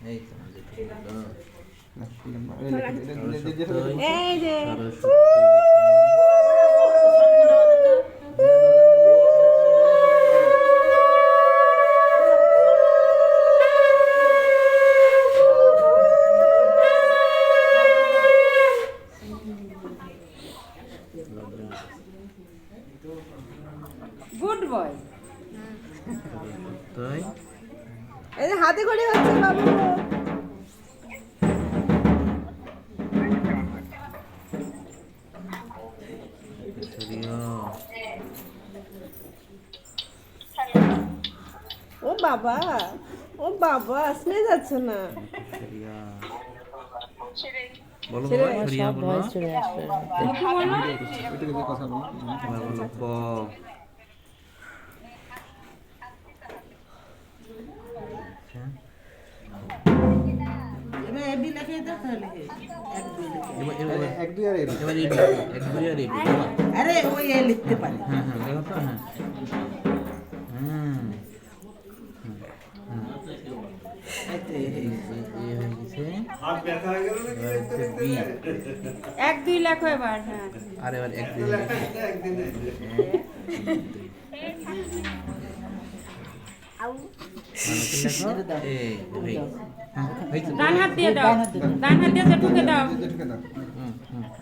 এই তো এই যে গুড বয়। তাই এই যে হাতে করে হচ্ছে বাবু। ও বাবা, ও বাবা, আসলে যাচ্ছে না। বলো বাবা ছড়িয়া বলো বলো ক এবার এবি লিখে দাও তাহলে এক দুই আর আরে ওই এ লিখতে পারে। হ্যাঁ হ্যাঁ দেখো তো হ্যাঁ এক দুই লেখো এবার। হ্যাঁ আর এবার এক দুই ডান হাত দিয়ে দাও, ডান হাত দিয়ে ঠুকে দাও।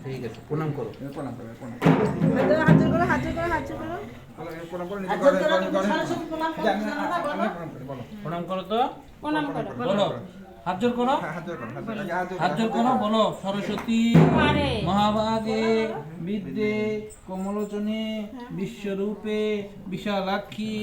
ঠিক আছে প্রণাম করো হাত জোর করো, হাত জোর করো, হাত জোর করো। প্রণাম করো তো, প্রণাম করো, বলো হাত জোর করো, হাত জোর করো, বলো সরস্বতী পারে। মহাভাগে বিদ্যে কমলোচনে বিশ্বরূপে বিশালাক্ষী